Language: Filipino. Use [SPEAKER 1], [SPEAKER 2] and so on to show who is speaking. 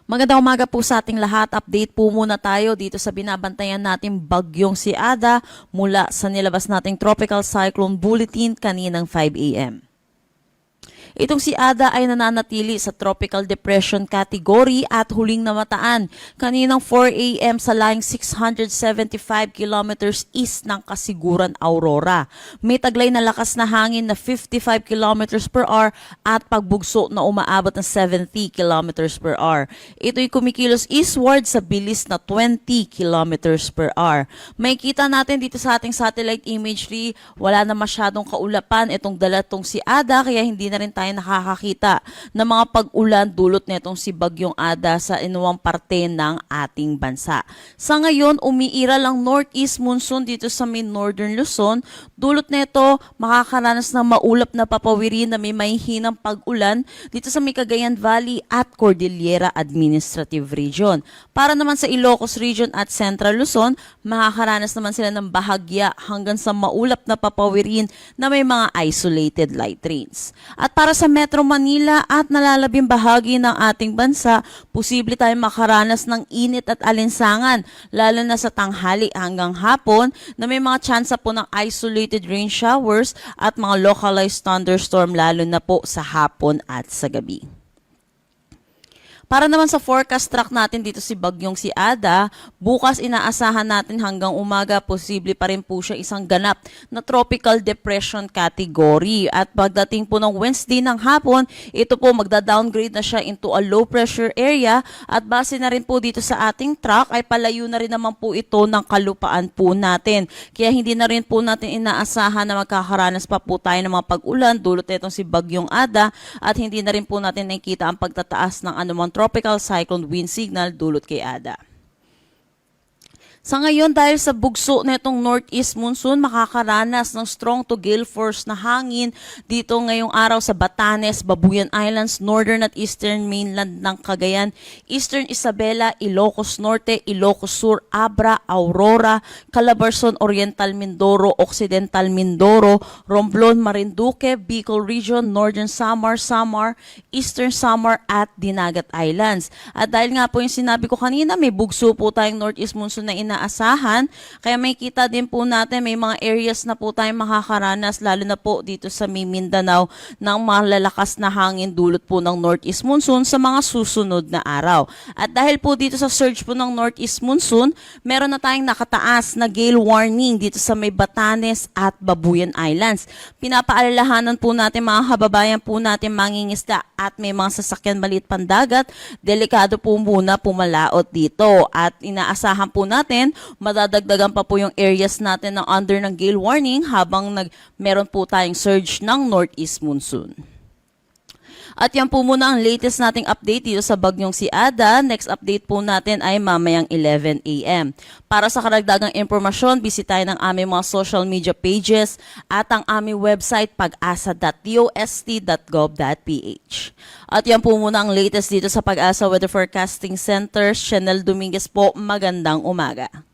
[SPEAKER 1] Magandang umaga po sa ating lahat. Update po muna tayo dito sa binabantayan nating bagyong si Ada mula sa nilabas nating Tropical Cyclone Bulletin kaninang 5 a.m. Itong si Ada ay nananatili sa Tropical Depression category at huling namataan kaninang 4 a.m. sa layong 675 kilometers east ng Kasiguran, Aurora. May taglay na lakas na hangin na 55 kilometers per hour at pagbugso na umaabot ng 70 kilometers per hour. Ito'y kumikilos eastward sa bilis na 20 kilometers per hour. May kita natin dito sa ating satellite imagery, wala na masyadong kaulapan itong dalatong si Ada kaya hindi na rin tayo nakakakita ng mga pag-ulan dulot netong si Bagyong Ada sa inuwang parte ng ating bansa. Sa ngayon, umiiral ang northeast monsoon dito sa may northern Luzon. Dulot neto, makakaranas ng maulap na papawirin na may mahihinang pag-ulan dito sa may Cagayan Valley at Cordillera Administrative Region. Para naman sa Ilocos Region at Central Luzon, makakaranas naman sila ng bahagya hanggang sa maulap na papawirin na may mga isolated light rains. At para sa Metro Manila at nalalabing bahagi ng ating bansa, posible tayong makaranas ng init at alinsangan, lalo na sa tanghali hanggang hapon na may mga tsansa po ng isolated rain showers at mga localized thunderstorm lalo na po sa hapon at sa gabi. Para naman sa forecast track natin dito si Bagyong si Ada, bukas inaasahan natin hanggang umaga posible pa rin po siya isang ganap na tropical depression category. At pagdating po ng Wednesday ng hapon, ito po magda-downgrade na siya into a low pressure area at base na rin po dito sa ating track ay palayo na rin naman po ito ng kalupaan po natin. Kaya hindi na rin po natin inaasahan na magkakaranas pa po tayo ng mga pag-ulan dulot itong si Bagyong Ada at hindi na rin po natin nakikita ang pagtataas ng anumang tropical cyclone wind signal dulot kay Ada. Sa ngayon, dahil sa bugso netong northeast monsoon, makakaranas ng strong to gale force na hangin dito ngayong araw sa Batanes, Babuyan Islands, northern at eastern mainland ng Cagayan, eastern Isabela, Ilocos Norte, Ilocos Sur, Abra, Aurora, Calabarzon, Oriental Mindoro, Occidental Mindoro, Romblon, Marinduque, Bicol Region, Northern Samar, Eastern Samar at Dinagat Islands. At dahil nga po yung sinabi ko kanina, may bugso po tayong northeast monsoon na inaasahan. Kaya may kita din po natin, may mga areas na po tayong makakaranas, lalo na po dito sa Mindanao, ng malalakas na hangin dulot po ng northeast monsoon sa mga susunod na araw. At dahil po dito sa surge po ng northeast monsoon, meron na tayong nakataas na gale warning dito sa may Batanes at Babuyan Islands. Pinapaalalahanan po natin mga kababayan po natin mangingisda at may mga sasakyan maliit pandagat, delikado po muna pumalaot dito. At inaasahan po natin madadagdagan pa po yung areas natin na under ng gale warning habang meron po tayong surge ng northeast monsoon. At yan po muna ang latest nating update dito sa bagyong si Ada. Next update po natin ay mamayang 11 a.m. Para sa karagdagang impormasyon, bisitahin ang aming mga social media pages at ang aming website pag-asa.dost.gov.ph. At yan po muna ang latest dito sa Pag-asa Weather Forecasting Center. Chanel Dominguez po, magandang umaga.